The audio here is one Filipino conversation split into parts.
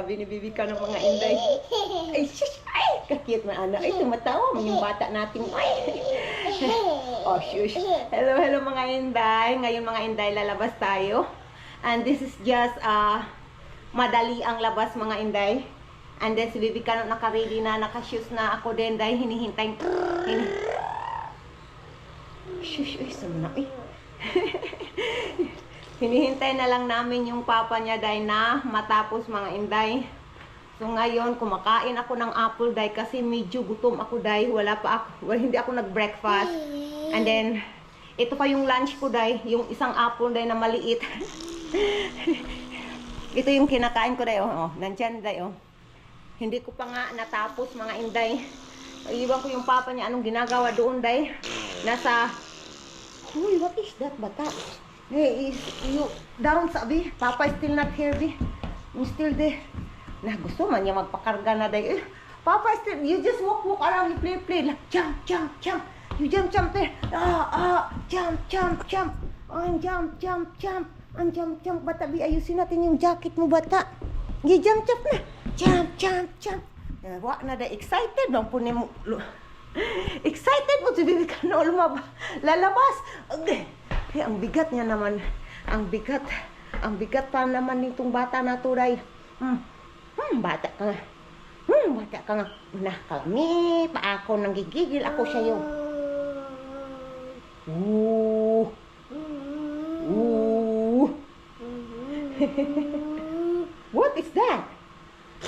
sabi ni Bibi ka ng mga inday. Ay, shush! Ay, kakit man anak. Ay, tumatawa mo yung bata natin. Ay! Oh, shush! Hello, hello mga inday. Ngayon mga inday, lalabas tayo. And this is just, madali ang labas mga inday. And then si Bibi ka naka-ready na, naka-shoes na ako din dahil hinihintay. Shush! Ay, sama na. Ay! Hinihintay na lang namin yung papa niya dahil na matapos mga inday. So ngayon kumakain ako ng apple dahil kasi medyo gutom ako dahil hindi ako nag-breakfast. And then ito pa yung lunch ko dahil yung isang apple dahil na maliit. Ito yung kinakain ko dahil nandyan dahil hindi ko pa nga natapos mga inday. Iwan ko yung papa niya anong ginagawa doon dahil nasa uy, what is that bata? Hey, you down sabi? Papa is still not here, be. I'm still there. Nah, gusto man niya magpakarga na day. Papa is still, you just walk around, you play. Like, jump. You jump there. Jump. Jump. Bata, be, ayusin natin yung jacket mo, bata. Jump na. Jump. Wak na day, excited. Nang punin mo. Excited mo si Bibi ka na lalabas. Okay. Eh, ang bigat niya naman. Ang bigat pa naman nitong bata na to, day. Bata ka nga. Nah, kalami. Pa ako nanggigigil. Ako siya yung. What is that?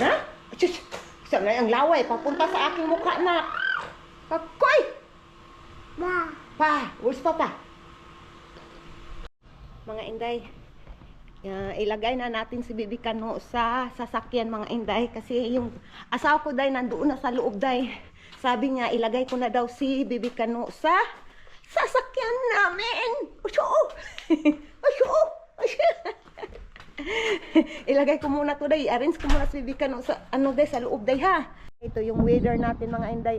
Ha? Saan na ang laway? Papunta sa aking mukha na. Kakoy! Pa, where's Papa? Mga inday, ilagay na natin si Bibi Kano sa sasakyan mga inday kasi yung asawa ko day nandoon na sa loob day. Sabi niya ilagay ko na daw si Bibi Kano sa sasakyan namin. Ilagay ko muna to day, arrange ko muna si Bibi Kano sa sa loob day ha. Ito yung weather natin mga inday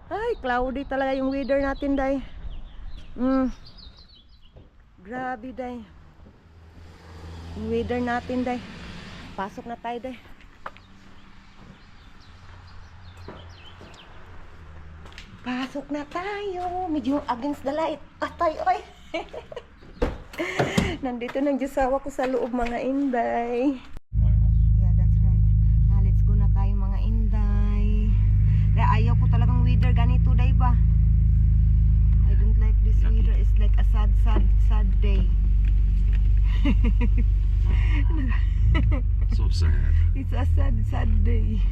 Ay, cloudy talaga yung weather natin day. Grabe day. Yung weather natin day. Pasok na tayo day. Pasok na tayo. Medyo against the light. Tayo ay. Nandito ng Diyosawa ko sa loob mga inday. Yeah, that's right. Let's go na tayo mga inday. Kaya ayaw ko talagang weather ganito day ba. I don't like this weather. It's like a sad day. So sad. It's a sad day.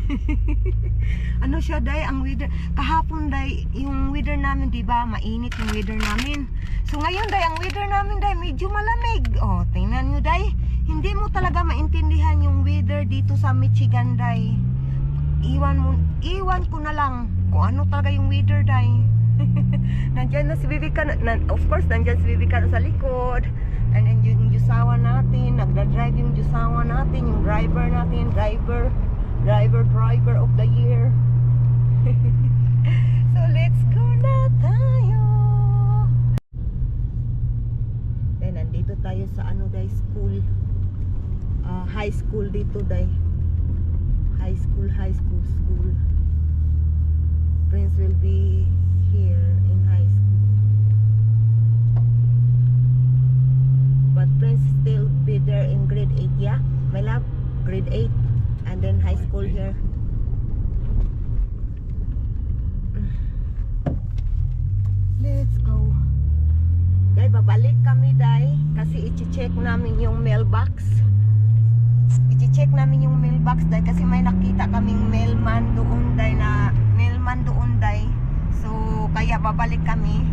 Ano siya day, ang weather kahapon day, yung weather namin, 'di ba? Mainit yung weather namin. So ngayon day, ang weather namin day medyo malamig. Tingnan niyo day, hindi mo talaga maintindihan yung weather dito sa Michigan day. Iwan ko na lang kung ano talaga yung weather day. Nandiyan na si Bibi Kano, of course nandiyan si Bibi Kano sa likod. And then yung Diyosawa natin, nagda-drive yung Diyosawa natin, yung driver natin, driver of the year. So let's go na tayo. Then nandito tayo sa day school. High school dito day. High school. Prince will be here in high school. But Prince still be there in grade 8, yeah? My love, grade 8. And then high school here. Let's go. Day, babalik kami day. Kasi i-check namin yung mailbox. I-check namin yung mailbox day. Kasi may nakita kaming mailman doon day So, kaya babalik kami.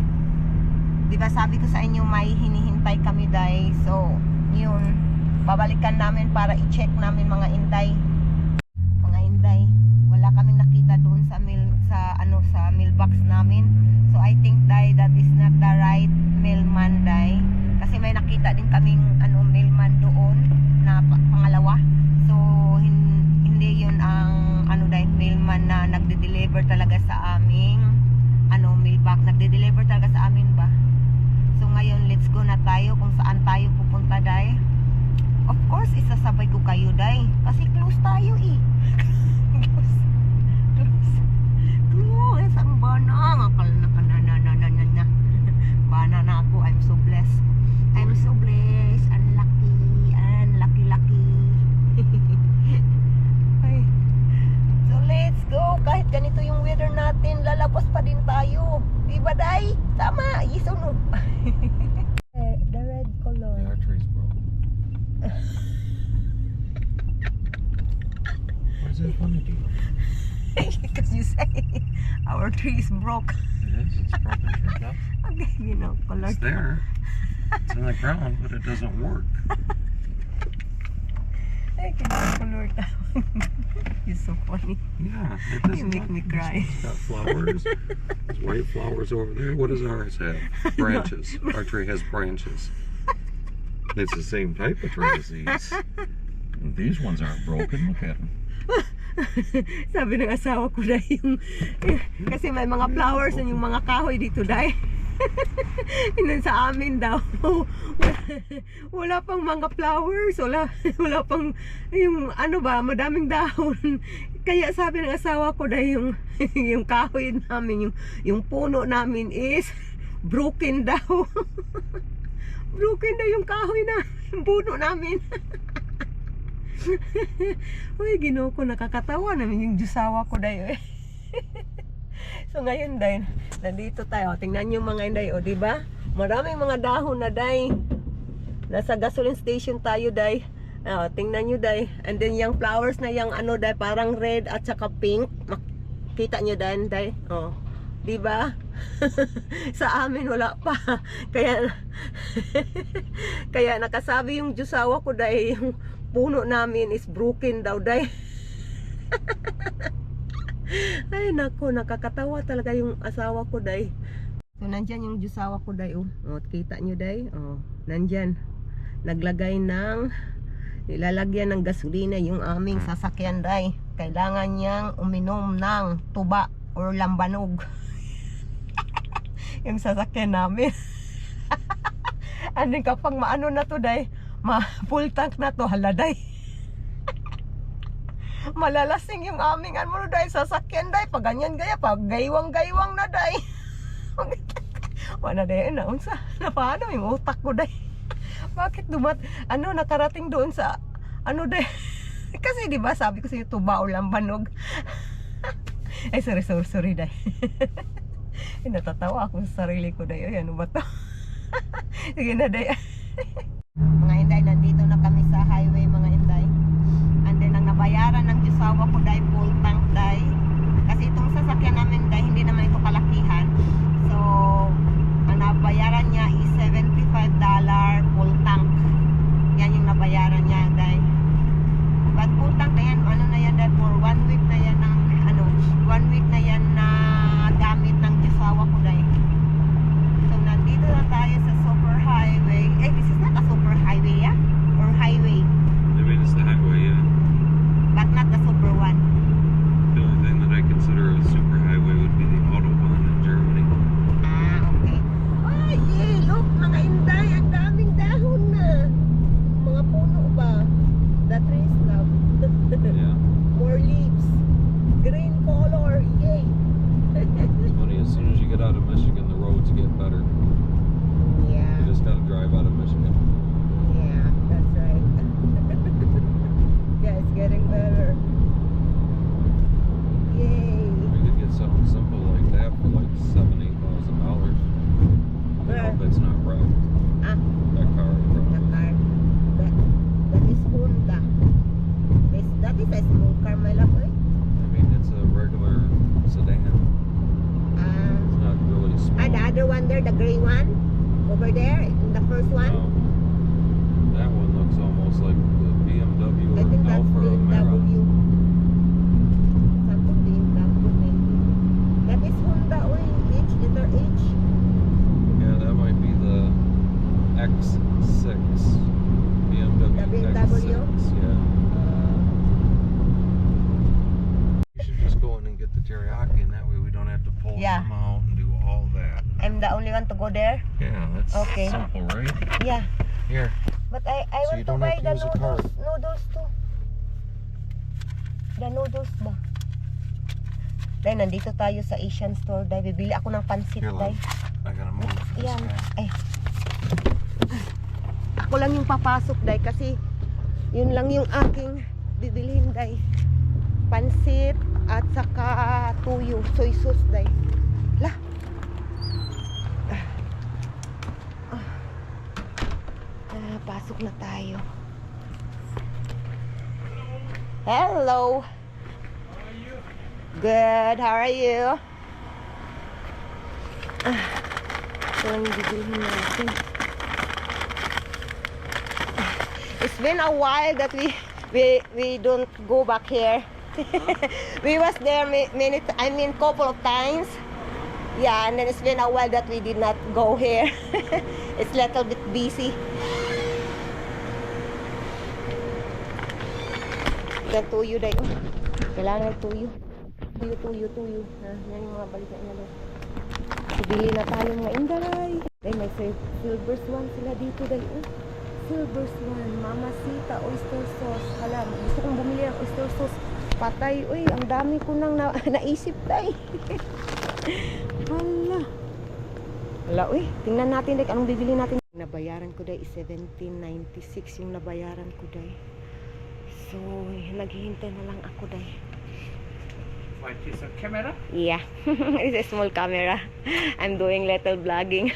Diba sabi ko sa inyo may hinihintay kami day. So, yun. Babalikan namin para i-check namin mga inday. Mga inday, wala kaming nakita doon sa mailbox namin. So, I think day that is not the right mailman day. Kasi may nakita din kaming mailman doon na pangalawa. So, hindi yun ang mailman na nagde-deliver talaga sa aming mailbox. Nagde-deliver talaga sa amin ba? So ngayon, let's go na tayo kung saan tayo pupunta day. Of course, isasabay ko kayo day. Kasi close tayo. tayo. Diba, day? Tama, isunod. The red color. Yeah, our tree's broke. Why is that funny to you? Because you say our tree is broke. It is. It's broken tree up. Okay, you know, color. It's there. It's in the ground, but it doesn't work. Ay, color. You're so funny. Yeah, it doesn't. You make me cry. It's got flowers. There's white flowers over there. What does ours have? Branches. Our tree has branches. It's the same type of tree as these. And these ones aren't broken. Look at them. Sabi ng asawa ko na yung kasi may mga flowers and yung mga kahoy dito dahil yun sa amin daw wala pang mga flowers, wala pang yung ano ba, madaming dahon. Kaya sabi ng asawa ko dahil yung kahoy namin, yung puno namin is broken daw. Broken daw yung kahoy na yung puno namin. Uy, Ginoo ko, nakakatawa namin yung jusawa ko dayo eh. So ngayon day, nandito tayo. Tingnan niyo mga inday, o di ba? Maraming mga dahon na day. Nasa gasoline station tayo day. Tingnan niyo day. And then yung flowers na yung ano day, parang red at saka pink. Makita niyo day. Oh. Di ba? Sa amin wala pa. Kaya kaya nakasabi yung jusawa ko day, yung puno namin is broken daw day. Ay nako, nakakatawa talaga yung asawa ko day. So nandyan yung jusawa ko day. Oh, kita nyo day. Oh, nandyan. Nilalagyan ng gasolina yung aming sasakyan day. Kailangan niyang uminom ng tuba or lambanog. Yung sasakyan namin. And then kapag maano na to day, full tank na to, haladay. Malalasing yung aming ano day, sasakyan day, pag ganyan gaya, pag gaywang na day. Wala day, naunsa, na paano yung utak ko day. Bakit nakarating doon sa, ano day. Kasi diba sabi ko sa'yo, tuba o lambanog. Ay, sorry day. Natatawa ako sa sarili ko day. Ay, ano ba to? Sige na day. Mga inday, nandito na kami sa highway mga inday. And then ang nabayaran ng jusawa ko day, full tank day. Kasi itong sasakyan namin day, hindi naman ito kalakihan. So, ang nabayaran niya is $75 full tank. Yan yung nabayaran niya day. But full tank na yan, ano na yan day, for 1 week na yan ng, 1 week na yan na gamit ng jusawa ko day. So, nandito na tayo sa super highway. This is not a super highway, yeah? Or highway? I mean, it's the highway, yeah. But not the super one. The only thing that I consider a super highway would be the Autobahn in Germany. Okay. Ay, yay! Look, mga inday, ang daming dahon na. Mga puno ba? The trees now. Yeah. More leaves. Green color, yay! It's funny, as soon as you get out of Michigan, the roads get better. Yeah. You just gotta drive out of Michigan. Yeah, that's right. Yeah, it's getting better. Yay! We could get something simple like that for like $7,000-8,000. I hope it's not wrecked. Ah, That car in front the of us. car. That is Honda. That is a small car, my love. Eh? I mean, it's a regular sedan. It's not really small. The other one there, the gray one, over there, the first one. That one looks almost like the BMW I or think that's Alfa Romeo. BMW. Something BMW maybe. That is Honda, H, letter H. Yeah, that might be the X6. BMW The BMW? X6, yeah. You should just go in and get the teriyaki, and that way we don't have to pull Yeah. them out and do all that. I'm the only one to go there. Yeah, that's Okay. simple, right? Yeah, Here. but I So you want to don't buy have to the use a card. noodles too. The noodles ba? Dahil nandito tayo sa Asian store. Dahil bibili ako ng pansit. Here, Dahil I gotta move for this yan. guy. Ay. Ako lang yung papasok dahil kasi yun lang yung aking bibilhin dahil. Pansit at saka tuyo, soy sauce dahil. La. Pasok na tayo. Hello. Good. How are you? So, ang bibilhin natin. It's been a while that we don't go back here. We was there couple of times. Yeah, and then it's been a while that we did not go here. It's a little bit busy. Yan tuyo dayo. Kailangan ng tuyo. Tuyo. Yan yung mga balikan na daw. Bili na tayo mga indaray. Ay, may silver swan sila dito dayo. Silver swan, Mamacita, oyster sauce. Hala, gusto kong bumili ng oyster sauce. Patay, uy, ang dami ko nang naisip day. Hala, uy, tingnan natin day, anong bibili natin. Nabayaran ko day, 1796 yung nabayaran ko day. So, naghihintay na lang ako day. What is a camera? Yeah, it's a small camera. I'm doing little vlogging.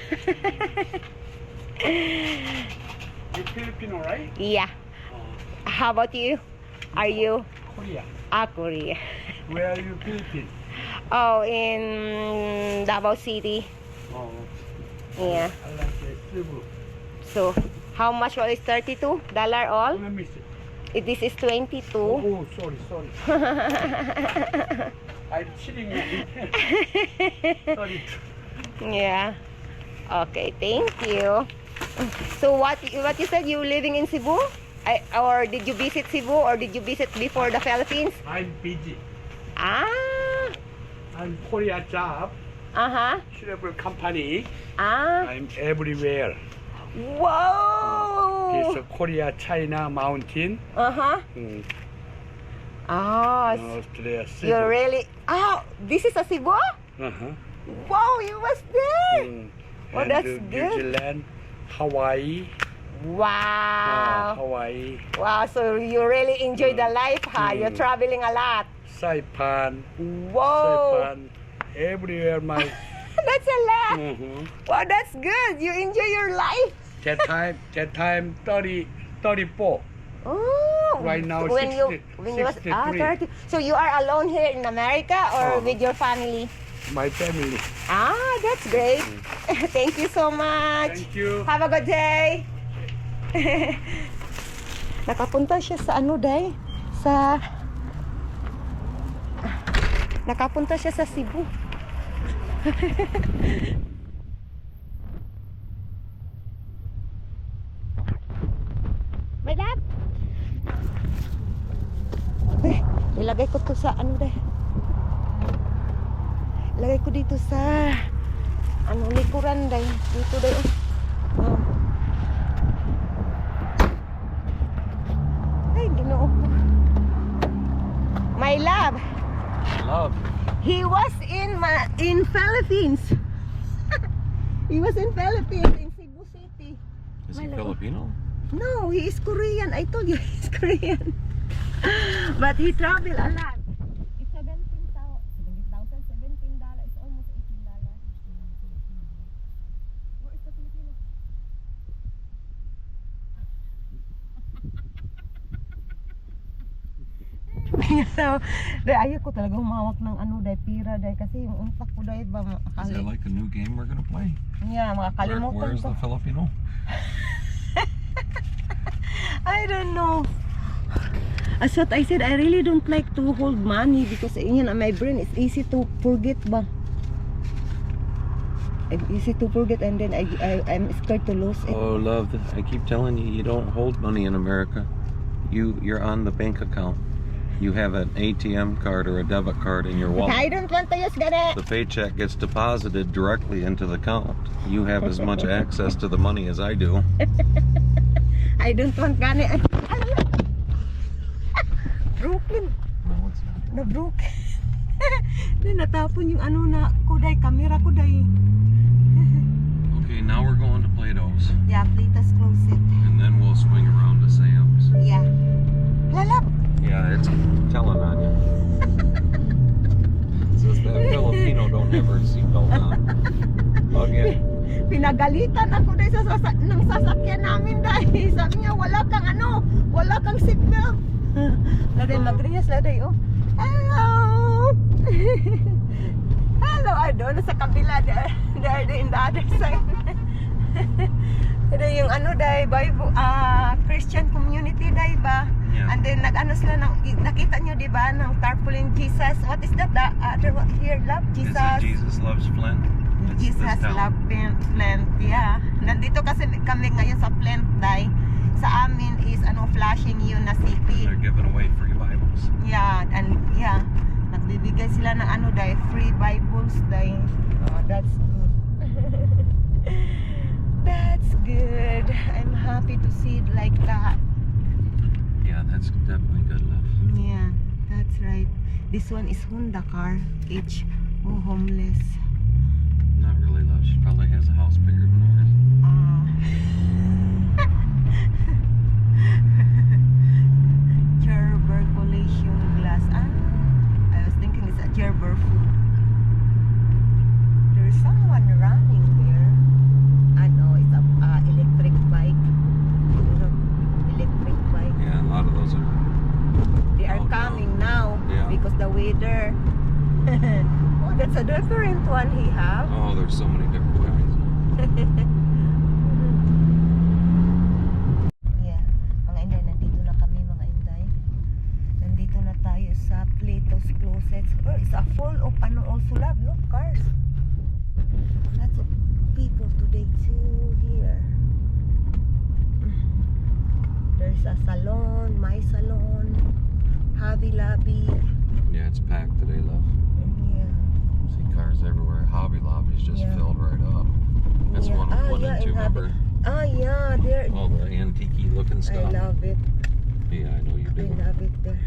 You're Filipino, right? Yeah. How about you? Are you? Korea. Korea. Where are you Philippines? Oh, in Davao City. Oh, Yeah. I like Cebu. So, how much was it? $32 all? Let me see. This is 22. Oh, sorry. I'm cheating you. Sorry. Yeah. Okay, thank you. So what you said, you living in Cebu? Or did you visit Cebu, or did you visit before the Philippines? I'm busy. Ah. I'm Korea job. Uh-huh. Travel company. Ah. I'm everywhere. Whoa. This is Korea, China, mountain. Uh-huh. Oh, Australia, Cebu. you're really... Oh, this is a Cebu? Uh-huh. Wow, you was there. Oh, And that's New good. Zealand, Hawaii. Wow. Hawaii. Wow, so you really enjoy the life, huh? You're traveling a lot. Saipan. Whoa. Saipan. Everywhere my... That's a lot. Mhm. Wow, that's good. You enjoy your life. That time 34. Oh. Right now, when 60, you was 63. 30. So you are alone here in America, or Oh. with your family? My family. Ah, that's great. Thank you so much. Thank you. Have a good day. Nakapunta siya sa ano, day? Nakapunta siya sa Cebu. My dad. Ilagay ko to sa ano, day? Ilagay ko dito sa likuran, day. Dito, day. Oh. Ay, ginoo ko. My love. Love. He was in Philippines. He was in Philippines, in Cebu City. Is he My love. Filipino? No, he is Korean. I told you he's Korean. But he traveled a lot. It's $17,000. It's almost $18. Where is the Filipino? So, ayaw ko talaga humawak ng pira kasi yung untak ko ba Is that like a new game we're gonna play? Yeah, makakalimutan Where's ko. the Filipino? I don't know. As what I said, I really don't like to hold money because my brain is easy to forget ba. Easy to forget, and then I'm scared to lose it. Oh, love, I keep telling you, you don't hold money in America. You're on the bank account. You have an ATM card or a debit card in your wallet. I don't want to use that. The paycheck gets deposited directly into the account. You have as much access to the money as I do. I don't want gana. Broken. No, it's not. Na-broke. Natapon yung camera ko day. Okay, now we're going to Plato's. Yeah, Plato's close it. And then we'll swing around to Sam's. Yeah. Lalap. Yeah, it's telling on you. It says that Filipino don't have her seatbelt on. Okay. Pinagalitan ako dahil ng sasakyan namin dahil sabi niya wala kang seatbelt. Laday, magrinyas laday, oh. Hello! Hello, I don't know, sa kabila, they're in the other side. Ito yung Bible, Christian community, ba? Yeah. And then nag-ano sila nakita nyo, di ba, ng tarpaulin Jesus. What is that? The other one here, love Is Jesus. it Jesus loves Flint? That's Jesus this town. love Flint, yeah. Nandito kasi kami ngayon sa Flint, day. Sa amin is Flushing yun na city. They're giving away free Bibles. Yeah, and yeah, nagbibigay sila ng free Bibles, day. Oh, that's good. That's good. I'm happy to see it like that. Yeah, that's definitely good love. Yeah, that's right. This one is Honda car. Homeless. Not really love. She probably has a house bigger than ours. Gerber collision glass. I was thinking it's a Gerber food. There's someone running there. It's a electric bike. Electric bike. Yeah, a lot of those are. They are Oh, no. coming now Yeah. because the weather. Oh, that's a different one he have. Oh, there's so many different kinds. Yeah, mga Inday, nandito na kami mga Inday. Nandito na tayo sa Plato's Closets. Oh, it's a full of also love. Look, cars. Lots of people today too here. There's a salon, my salon, Hobby Lobby. Yeah, it's packed today, love. Yeah. See cars everywhere. Hobby Lobby's just Yeah. filled right up. That's Yeah. one we went yeah, into, in Hobby. remember? Yeah, there. All the antique looking I stuff. love it. Yeah, I know you I do. love it there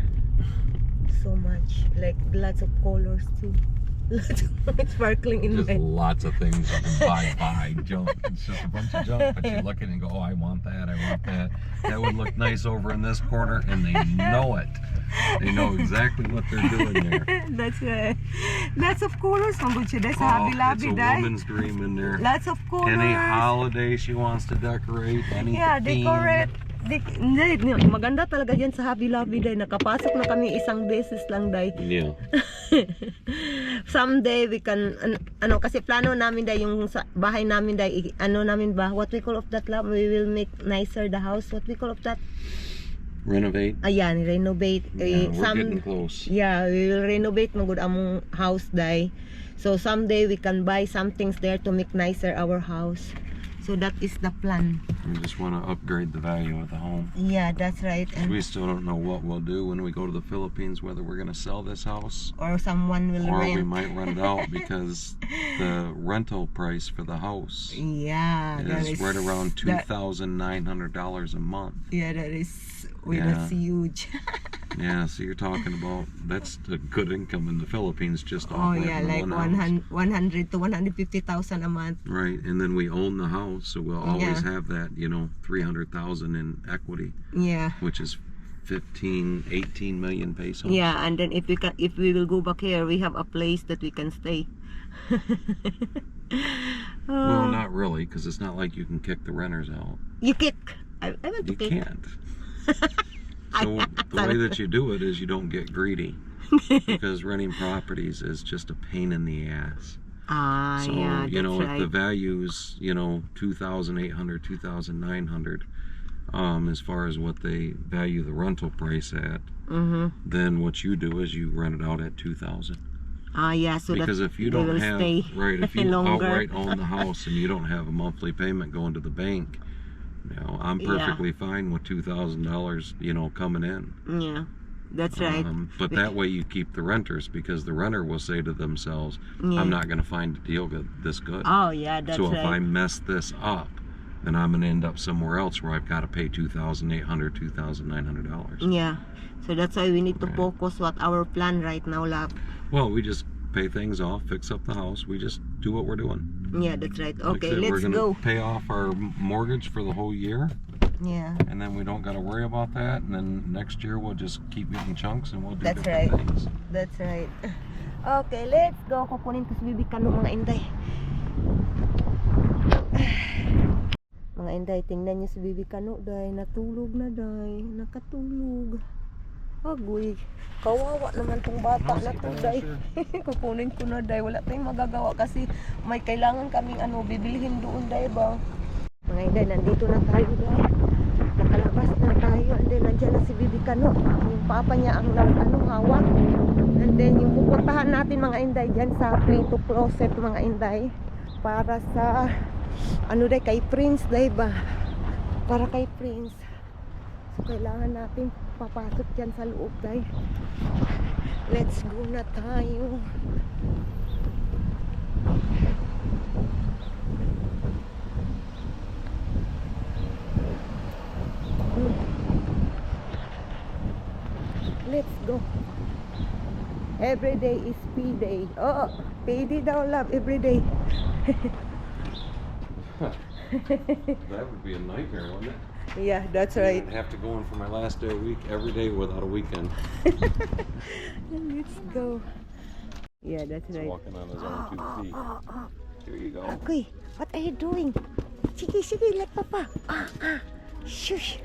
so much. Like lots of colors too. Lots of sparkling in Just my. lots of things you can buy junk. It's just a bunch of junk, but you look at it and go, oh, I want that, I want that. That would look nice over in this corner, and they know it. They know exactly what they're doing there. That's right. Lots of colors. That's Oh, Hobby it's Lobby, a dai. woman's dream in there. Lots of colors. Any holiday she wants to decorate, any Yeah, theme. decorate. Hindi, maganda talaga yan sa Hobby Lobby, dai. Nakapasok na kami isang beses lang, dai. Yeah. Someday we can kasi plano namin dai yung sa bahay namin dai namin ba, what we call of that, love, we will make nicer the house, what we call of that, Renovate. ayan, renovate. Yeah, we're getting close. Yeah, we will renovate magud among house dai. So someday we can buy some things there to make nicer our house. So that is the plan. We just want to upgrade the value of the home. Yeah, that's right. And We still don't know what we'll do when we go to the Philippines, whether we're going to sell this house or someone will or we rent. might rent it out, because the rental price for the house Yeah, that is is right around that- $2,900 a month. Yeah, that is Yeah. that's huge. Yeah, so you're talking about, that's a good income in the Philippines just Oh off yeah, renting like one house. 100 to 150,000 a month. Right, and then we own the house, so we'll always Yeah. have that, 300,000 in equity, Yeah. which is 18 million pesos. Yeah, and then if we will go back here, we have a place that we can stay. Well, Oh, not really, because it's not like you can kick the renters out. you kick. I want to You kick. can't. So the way that you do it is you don't get greedy, because renting properties is just a pain in the ass. Ah, So, yeah, that's if right. the value's, 2,800, 2,900, as far as what they value the rental price at, then what you do is you rent it out at 2,000. Ah, yeah, so Because that if you they don't will have, stay right, if you longer. outright own the house and you don't have a monthly payment going to the bank, I'm Yeah. perfectly fine with $2,000, coming in. Yeah, that's right. But that way you keep the renters, because the renter will say to themselves, Yeah. I'm not going to find a deal this good. Oh, yeah, that's So if I right. mess this up, then I'm going to end up somewhere else where I've got to pay $2,800, $2,900. Yeah, so that's why we need to Right. focus what our plan right now, love. Well, we just pay things off, fix up the house. We just do what we're doing. Yeah, that's right. Like I Okay, said, we're let's gonna go. pay off our mortgage for the whole year, Yeah, and then we don't got to worry about that. And then next year we'll just keep getting chunks, and we'll do That's different right. things. that's right. Okay, let's go. Kukunin ko si Bibi Kano, mga inday. Mga inday, tingnan niyo si Bibi Kano, day. Natulog na, day. Nakatulog. Agoy. Kawawa naman tong bata na to, day. Kukunin ko na, day. Wala tayong magagawa kasi may kailangan kaming bibilhin doon, day ba? Mga inday, nandito na tayo, day. Nakalabas na tayo. And then, nandiyan na si Bibi Kano. Yung papa niya ang hawak. And then, yung pupuntahan natin, mga inday, dyan sa Prito Closet, mga inday. Para sa, day, kay Prince, day ba? Para kay Prince. So, kailangan natin papasok dyan sa loob, day. Let's go na tayo. Let's go. Every day is payday. Oh, payday daw, love. Every day. That would be a nightmare, wouldn't it? Yeah, that's right. I'd have to go in for my last day of the week every day without a weekend. Let's go. Yeah, that's He's right. walking on his own 2 feet. Here you go. Okay, what are you doing? Sige, sige, let papa. Shush.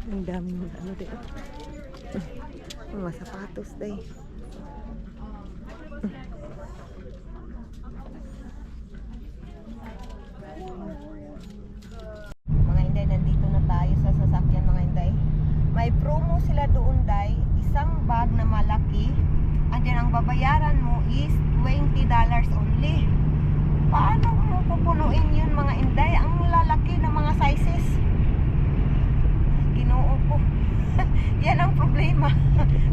Ang dami ng din. Mga sapatos, day. Mga inday, nandito na tayo sa sasakyan, mga inday. May promo sila doon, day. Isang bag na malaki. And then ang babayaran mo is $20 only. Paano mo pupunuin yun, mga inday? Ang lalaki ng mga sizes. Ginoo ko. Yan ang problema.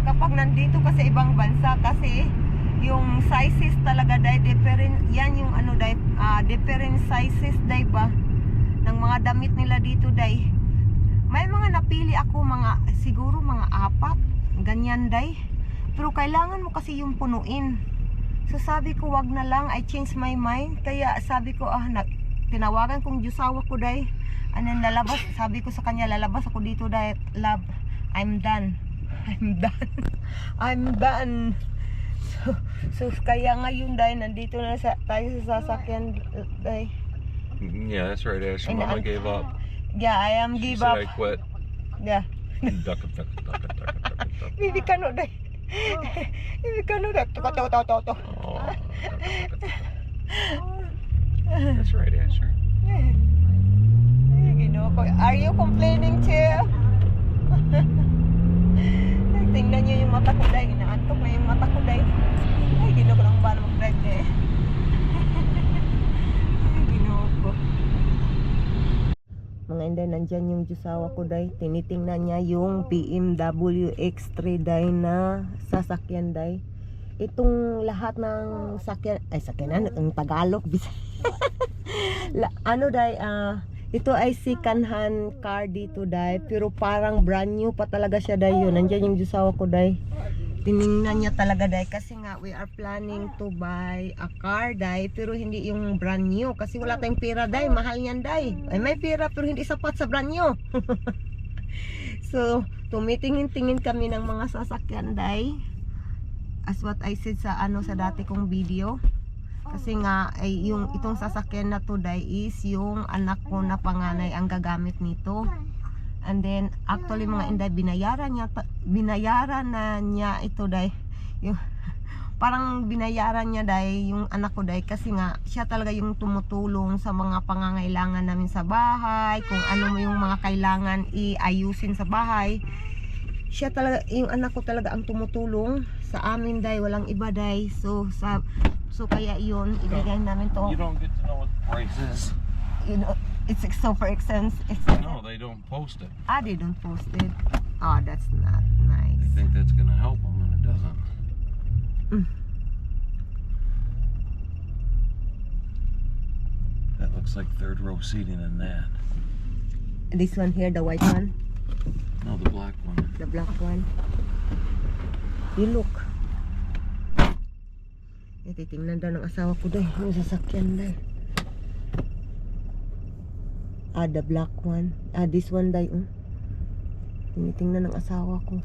Kapag nandito ka sa ibang bansa, kasi yung sizes talaga, day, different. Yan yung day, different sizes, day ba? Ng mga damit nila dito, day. May mga napili ako, siguro mga 4, ganyan, day. Pero kailangan mo kasi yung punuin. So sabi ko, wag na lang. I changed my mind. Kaya sabi ko, tinawagan kong Diyosawa ko, day. And then lalabas, sabi ko sa kanya, lalabas ako dito, day. Love, I'm done. I'm done. I'm done. So kaya ngayon, day, nandito na tayo sa sasakyan, day. Yeah, that's right, Ash. Mama gave up. Yeah, I am She give said up. I quit. Yeah. Duck, duck, duck, duck, duck, duck, duck. Bibi Kano, day. Bibi Kano, day. To. Oh, that's right, Asher. Are you complaining too? Tingnan nyo yung mata ko, day. Inaantok na yung mata ko, day. Ay, ginoo ko lang ba na mag-drive, day. Ay, ginoo ko. Mga inday, nandyan yung Diyosawa ko, day. Tinitingnan niya yung BMW X3, day, na sasakyan, day. Itong lahat ng sakyanan, ang Tagalog, day, ito ay second hand car dito, day. Pero parang brand new pa talaga siya, day. Yun, nandyan yung Diyosawa ko, day. Tiningnan niya talaga, day. Kasi nga, we are planning to buy a car, day. Pero hindi yung brand new. Kasi wala tayong pera, day. Mahal niyan, day. Ay, may pera pero hindi sapat sa brand new. So, tumitingin-tingin kami ng mga sasakyan, day. As what I said sa dati kong video. Kasi nga ay itong sasakyan na to, day, is yung anak ko na panganay ang gagamit nito. And then actually, mga inday, binayaran na niya ito, day. Parang binayaran niya, day, yung anak ko, day, kasi nga siya talaga yung tumutulong sa mga pangangailangan namin sa bahay, kung ano mo yung mga kailangan iayusin sa bahay. Siya talaga, yung anak ko talaga ang tumutulong sa amin, day. Walang iba, day. So kaya yun, ibigay namin to. You don't get to know what the price is. You know, it's super expensive. No, they don't post it. They don't post it. Oh, that's not nice. I think that's gonna help them, and it doesn't. That looks like third row seating in that. This one here, the white one, No, the black one. the black one. You look. Titingnan daw ng asawa ko, day. Yung sasakyan, day. The black one. This one, day. Tinitingnan ng asawa ko.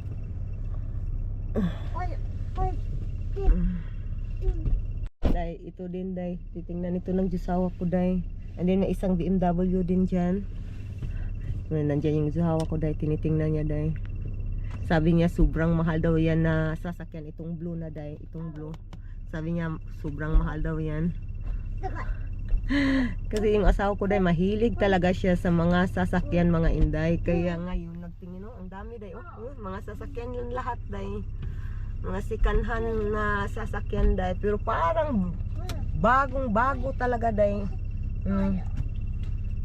Day, ito din day. Titingnan ito ng jusawa ko day. And then may isang BMW din dyan. Nandiyan yung jusawa ko day. Tinitingnan niya day. Sabi niya sobrang mahal daw yan na sasakyan. Itong blue na day. Itong blue. Sabi niya sobrang mahal daw yan. Kasi yung asawa ko day mahilig talaga siya sa mga sasakyan, mga inday. Kaya ngayon nagtingin, oh, ang dami day. Oh, mga sasakyan yun lahat day. Mga sikanhan na sasakyan day. Pero parang bagong bago talaga day.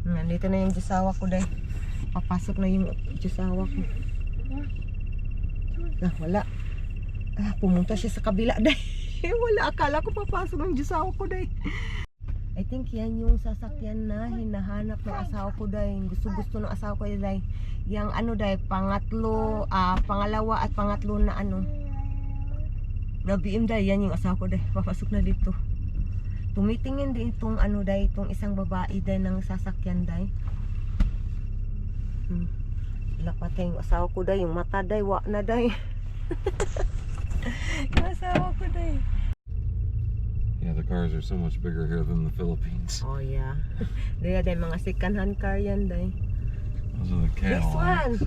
Nandito na yung jusawa ko day. Papasok na yung jusawa ko. Wala. Pumunta siya sa kabila day. Wala, akala ko papasok ng jusawa ko day. I think yan yung sasakyan na hinahanap ng asawa ko day. Gusto ng asawa ko day. Yang ano day, pangatlo, pangalawa at pangatlo na ano. Na BM day, yan yung asawa ko day. Papasok na dito. Tumitingin din itong ano day, itong isang babae day ng sasakyan day. Lapatay yung asawa ko day, yung mata day, wak na day. Yung asawa ko day. Yeah, the cars are so much bigger here than the Philippines. Oh yeah. Daya day mga second-hand car yan day. Those are the This one. Cadillacs.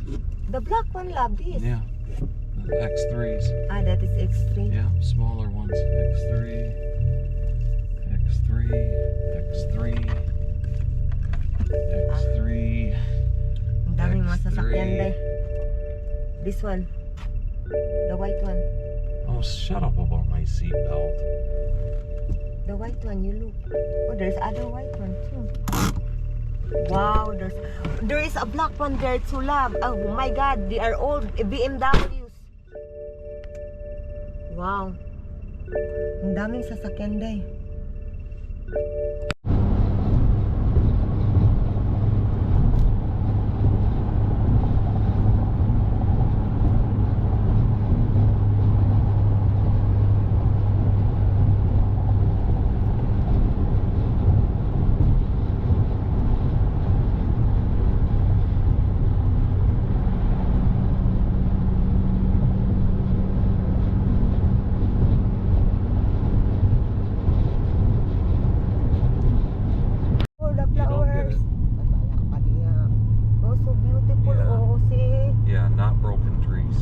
The black one, love, this. Yeah, the X3s. That is X3. Yeah, smaller ones. X3, X3, X3, X3. Ang daming mga X3. sasakyan day. This one. The white one. Oh, shut up about my seatbelt. The white one, you look. Oh, there's other white one too. Wow, there is a black one there too, love. Oh my God, they are all BMWs. Wow. Ang daming sasakyan day. Yeah, not broken trees.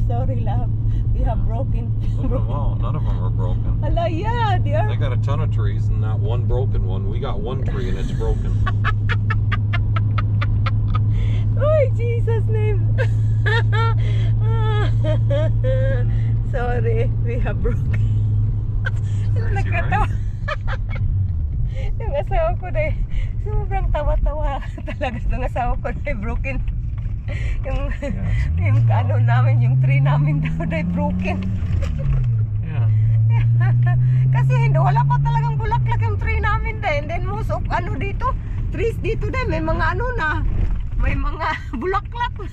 Sorry, love. We have broken. Look at them all. None of them are broken. Hala, yeah, they are. They got a ton of trees and not one broken one. We got one tree and it's broken. Oh, Jesus' name. Sorry, we have broken. Crazy, right? Yung asawa ko na sobrang tawa-tawa talaga itong asawa ko na broken. Yung ano namin, yung tree namin daw na broken. Yeah. Kasi hindi, wala pa talagang bulaklak yung tree namin din. And then most of ano dito, trees dito din, may mga ano na, may mga bulaklak na.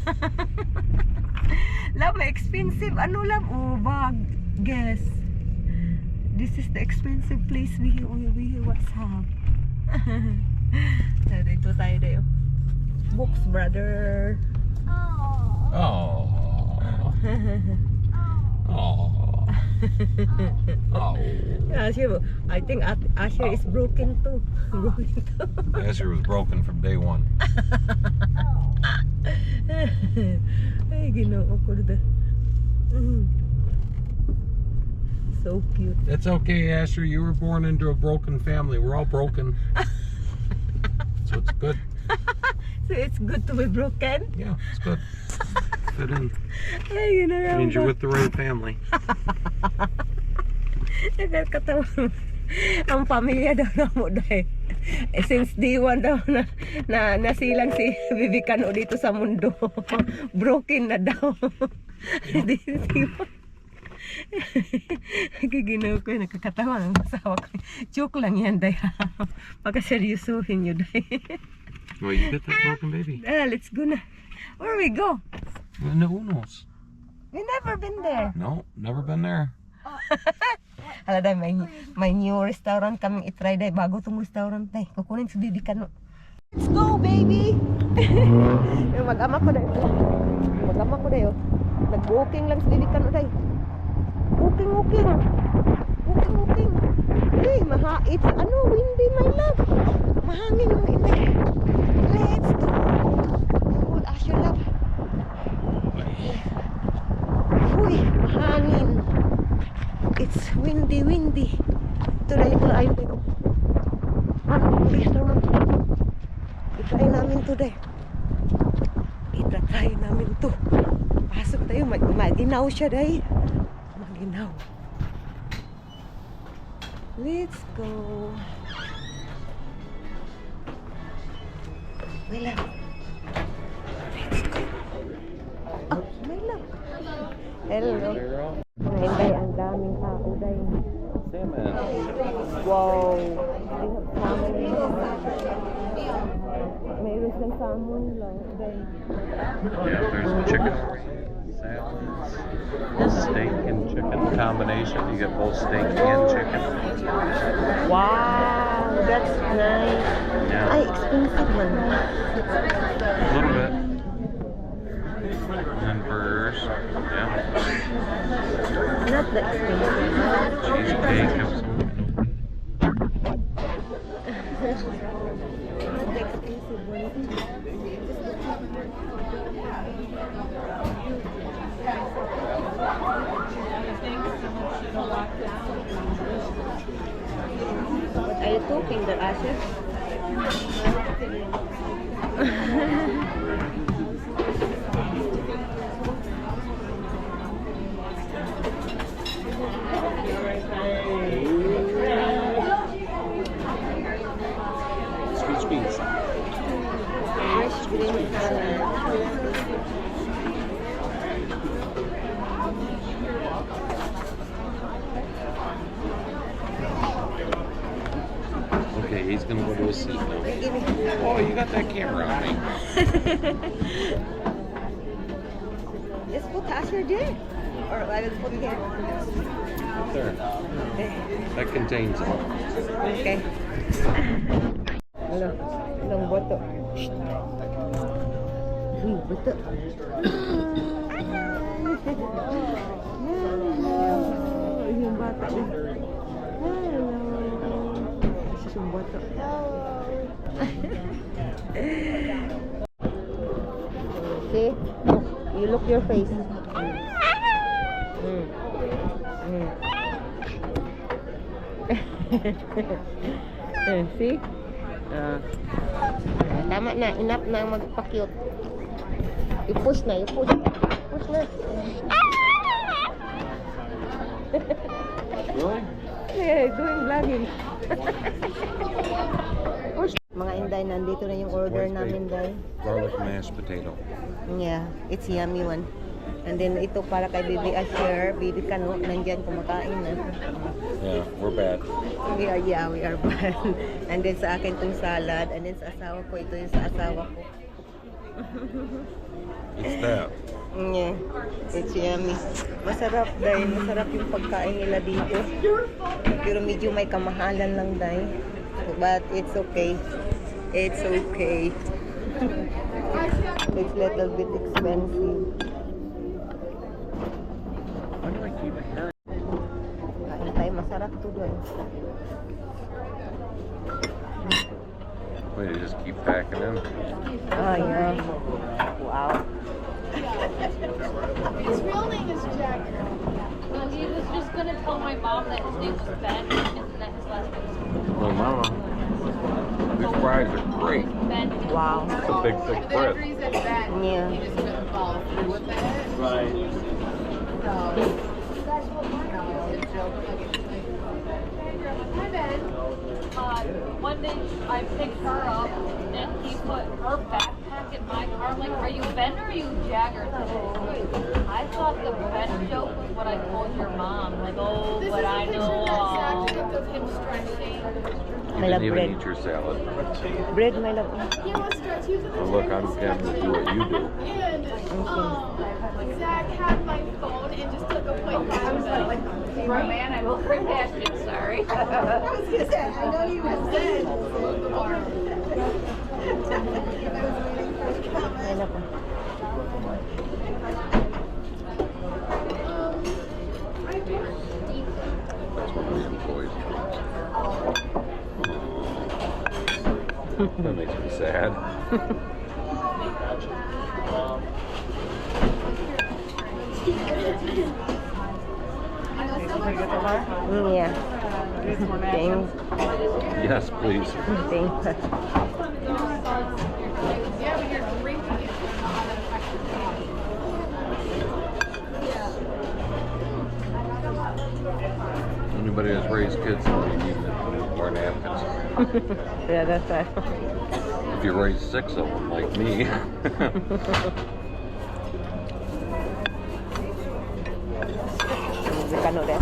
Love, may expensive ano lang, oh bag, guess. This is the expensive place we what's up. Dito tayo dayo. Books, brother. Oh. Oh. Oh. Asher, I think Asher is broken too. Broken too. Asher was broken from day one. Ay, ginoo ko na. So cute. It's okay, Asher. You were born into a broken family. We're all broken. So it's good. So it's good to be broken? Yeah, it's good. Fit in. Ay, ginoo. Means you're with the right family. Nagkatawa. Ang pamilya daw na mo dahil. Since day one daw na nasilang si Bibicano dito sa mundo. Broken na daw. Day one. Giginaw ko, nakakatawa ang asawa ko. Joke lang yan, day. Pagkaseryosohin nyo, day. Well, you get that broken baby. Let's go na. Where we go? In the Unos. We never been there. No, never been there. Hala, day, may new restaurant kaming itry, day. Bago tong restaurant, day. Kukunin si Bibicano. Let's go, baby! Yung mag-ama ko dayo. Mag-ama ko dayo. Nag-walking lang sa Lilikan o dayo. Walking. Walking. Hey, it's windy, my love. Mahangin yung inay. Let's go. Hold Asher, love. Uy, mahangin. It's windy. Ito na yung layo tayo. Please naman. I-try namin to day. I-try namin to. Pasok tayo. Maginaw siya day. Maginaw. Let's go. My love. Let's go. Oh, my love. Hello. Hindi, ang daming tao day. Salmon. Wow. Mayroon siyang salmon lang day. Yeah, there's chicken, salads, steak and chicken combination. You get both steak and chicken. Wow, that's nice. Yeah. Ay, expensive man. A little bit. And burgers. Yeah. Not that expensive. Cheesecake. Not the expensive one. What are you talking there, Asher? Sweet. Fresh green salad. Okay, he's gonna go to his seat now. Give me. Oh, you got that camera on me. Just put Asher there. Or I will put here. There. Okay. That contains it. Okay. Hello. Ilang boto. Uy, boto. Hello. Yung bata. Hello. This is yung boto. See? You look your face. See? Tama na, enough na magpa-cute. I-push na. Push na. Really? Yeah, doing vlogging. Push. Mga Inday, nandito na yung order namin, Day. Garlic mashed potato. Yeah, it's yummy one. And then ito para kay Baby Asher, Baby Kano, nandyan kumakain na. Yeah, we're bad. We are bad. And then sa akin itong salad. And then sa asawa ko, ito yung sa asawa ko. It's that. Yeah, it's yummy. Masarap dahil masarap yung pagkain nila dito. Pero medyo may kamahalan lang dahil. But it's okay. It's okay. It's little bit expensive. Why do I keep hearing? Kain tayo, masarap to doon. Wait, you just keep packing in? Ah, yeah. Wow. His real name is Jagger. Well, he was just gonna tell my mom that his name was Ben, and that his last name was Well, Mama, these fries are great. Ben. Wow. It's a big, thick The bread. reason that Yeah. he just couldn't follow through with it. Right. So, it's a joke. Hi, Ben. One day I picked her up, and he put her backpack in my car. I'm like, are you Ben or are you Jagger today? I thought the Ben joke was what I told your mom. Like, oh, This but is a I picture know. that Zach took of him stretching. You I love didn't even bread. eat your salad. Bread, my love. He was stretching. He was Well, look, I'm going to do what you do. And Zach had my phone and just took a quick picture. Right, man, I will bring past you. Sorry. I was gonna say, I know you were dead. Yeah. Thanks. Yes, please. Thanks. Anybody that's raised kids, you need more napkins. Yeah, that's right. If you raise 6 of them like me. Kano deh.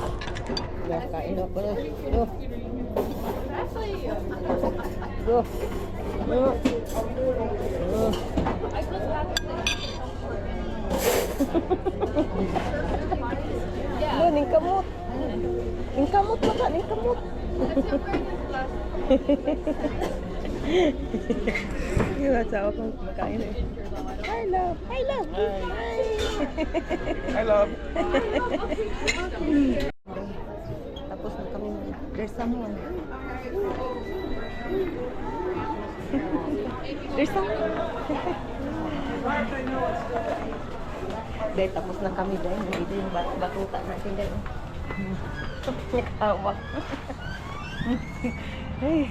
Ya, kain ako. Go. Go. Lo, ning kamot. Ning kamot maka, ning kamot. Yung asawa kong kumakain eh. Hi, love. Hi, love. Hi. I love. Tapos na kami. There's someone. There's someone. Dahil tapos na kami dahil. Nandito yung batuta natin dahil. Nakawa. Hey.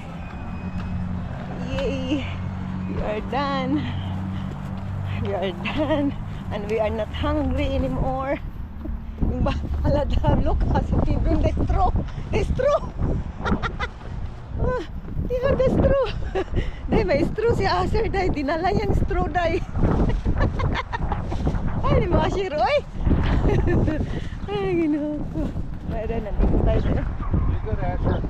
Yay! We are done. We are done. And we are not hungry anymore. Yung ba, alada, look, kasi bring the straw. The straw! Yeah, the straw. Dahil may straw si Aser, dahil dinala yung straw, dahil. Ay, ni mga shiro, ay! Ay, ginawa ko. Mayroon, nandito tayo dahil. Be good, Asher.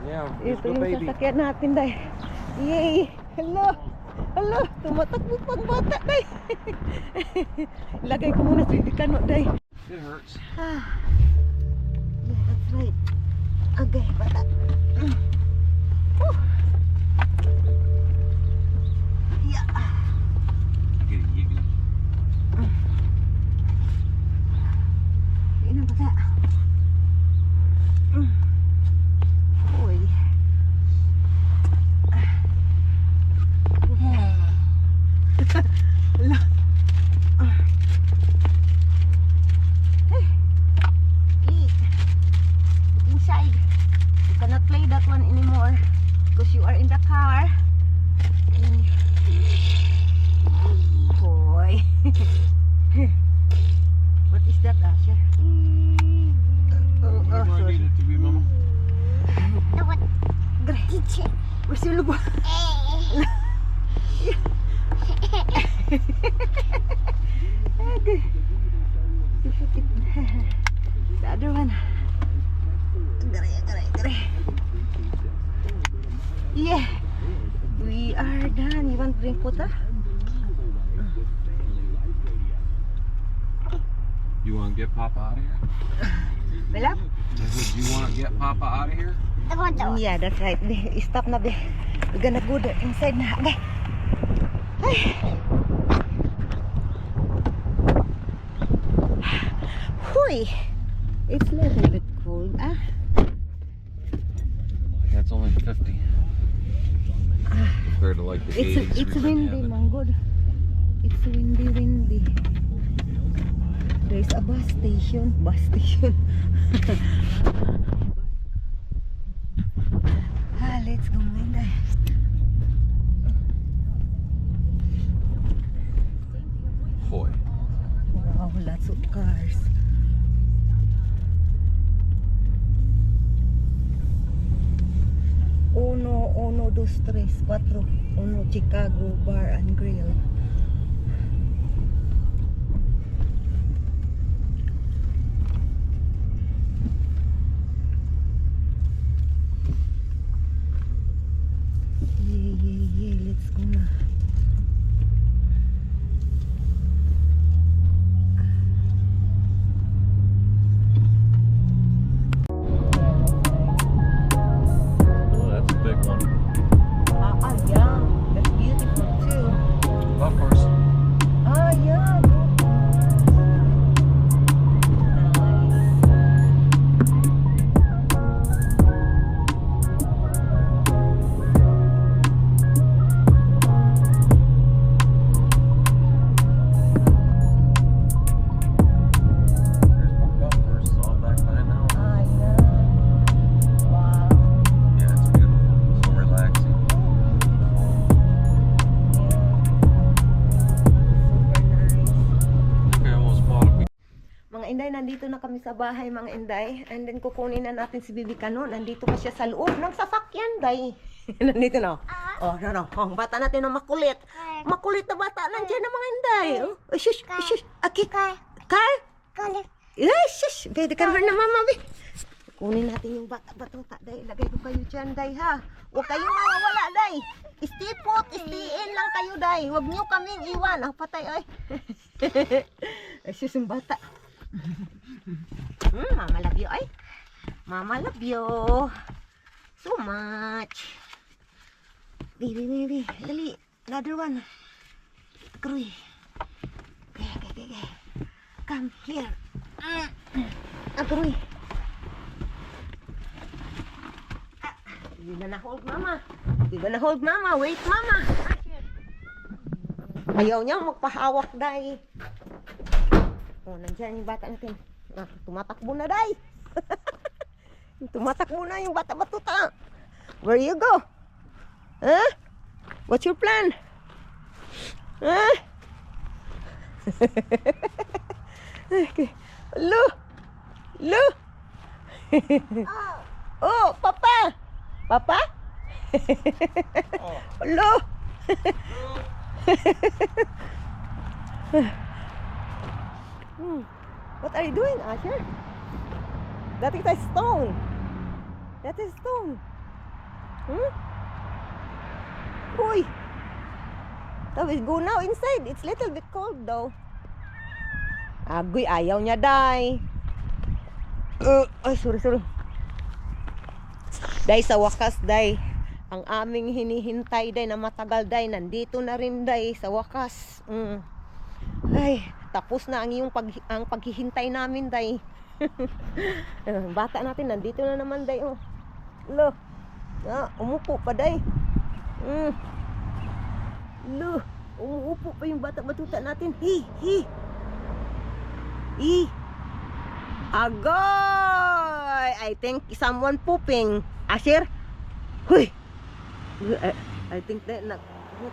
Yeah, he's Ito the yung baby. sasakyan natin, day. Yay! Hello! Hello! Tumatakbo pang bata, day. Lagay ko muna sa kano, day. It hurts. Ah. Yeah, that's right. Okay, bata. Whew. Yeah. Ini bata. Uy. Ala. Inside. You cannot play that one anymore because you are in the car. Boy. What is that, Asher? Oh, sorry. to be, Mama? Where's your lupa? Okay. You shoot it. The other one. Garay. Yeah. We are done. You want to drink puta? You want to get Papa out of here? Belap? You want to get Papa out of here? Yeah, that's right. Stop na, be. We're gonna go there inside na. Okay. Ay. Huy. It's a little bit cold. Ah. That's only 50. Compared to like the 80s. It's we've been windy, having. Manggod. It's windy. There's a bus station. Let's go, Linda. Hoy. Wow, lots of cars. Uno, dos, tres, cuatro. Uno, Chicago Bar and Grill. Yeah, let's go na. Oh, that's a big one. Yeah, that's beautiful too. Of course. Yeah. Nice. Inday, nandito na kami sa bahay mga Inday. And then kukunin na natin si Bibi Kano. Nandito pa siya sa loob ng sasakyan, Day. Nandito na. Oh, no. Oh, bata natin na makulit. Makulit na bata. Nandiyan na mga Inday. Oh, shush, shush. Aki. Car? Yes, shush. Gaya ka na mama, Bi. Kunin natin yung bata-batuta, Day. Lagay ko kayo dyan, Day, ha? Huwag kayong mawawala, Day. Stay put, stay in lang kayo, Day. Huwag niyo kaming iwan. Ah, patay, ay. Ay, sus, yung bata. Mama love you, ay. Mama love you. So much. Baby. Dali. Another one. Kruy. Okay. Come here. Kruy. Di ba na-hold, Mama? Wait, Mama. Ayaw niya magpahawak, Day. Oh, nandiyan yung bata natin. Tumatakbo na, Day. Tumatakbo na yung bata-batuta. Where you go? Huh? What's your plan? Huh? Okay. Hello? Oh, Papa? Hello? What are you doing, Asher? That is a stone. Uy. So we go now inside. It's little bit cold though. Agoy, ayaw niya, Day. Ay, sorry. Day, sa wakas, Day. Ang aming hinihintay, Day, na matagal, Day. Nandito na rin, Day, sa wakas. Ay, tapos na ang paghihintay namin, Day. Bata natin, nandito na naman, Day. Oh. Lo. Umupo pa, Day. Lo. Umuupo pa yung bata-batuta natin. Agoy! I think someone pooping. Asher? Huy! I think that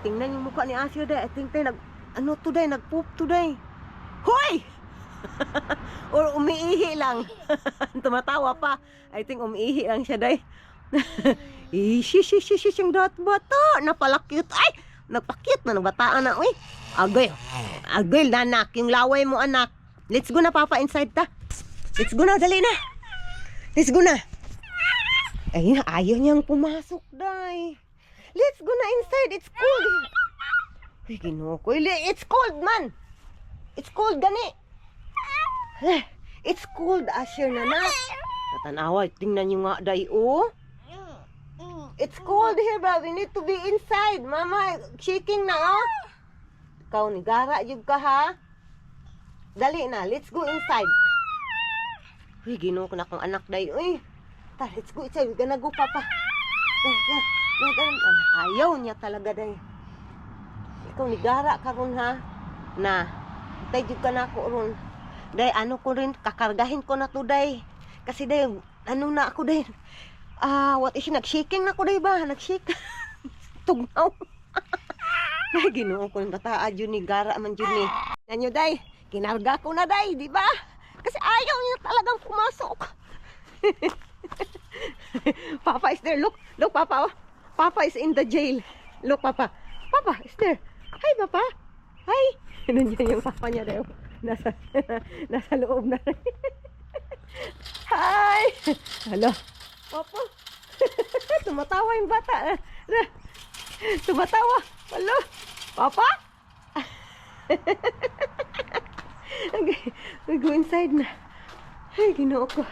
tingnan yung mukha ni Asher, Day. I think that nag-poop today. Hoy! Or umiihi lang. Tumatawa pa. I think umiihi lang siya, Day. Shish, yung bata. Napala-cute. Ay! Nagpa-cute na, nagbataan na. Uy! Agoy, anak. Yung laway mo, anak. Let's go na, Papa, inside ta. Let's go na, dali na. Let's go na. Ay, ayaw niyang pumasok, Day. Let's go na inside. It's cold. Uy, Ginoo ko. It's cold, man. It's cold, gani. It's cold, Asher na. Natanawa, tingnan niyo nga, Day, oh. It's cold here, bro. We need to be inside. Mama, shaking na, oh. Ikaw, nigara, yun ka, ha? Dali na, let's go inside. Uy, Ginoo ko na kong anak, Day. Uy, let's go inside. We're gonna go, Papa. Ayaw niya talaga, Day. Ikaw, nigara ka ron, ha? Na, tay jud ka na ako ron. Day, ano ko rin, kakargahin ko na to, Day. Kasi, Day, ano na ako, Day. What is nag-shaking na ako, Day ba? Nag-shake. Tugnaw. Ay, Ginoo ko yung bataa, dyan ni gara man dyan ni. Nanyo, Day, kinarga ko na, Day, di ba? Kasi ayaw niya talagang pumasok. Papa is there. Look, Papa. Papa is in the jail. Look, Papa is there. Hi, Papa. Hi. Nandiyan yung Papa niya, Day. Nasa loob na. Hi. Hello. Papa. Tumatawa yung bata. Tumatawa. Hello. Papa? Okay, we go inside na. Ay, Ginoo ko.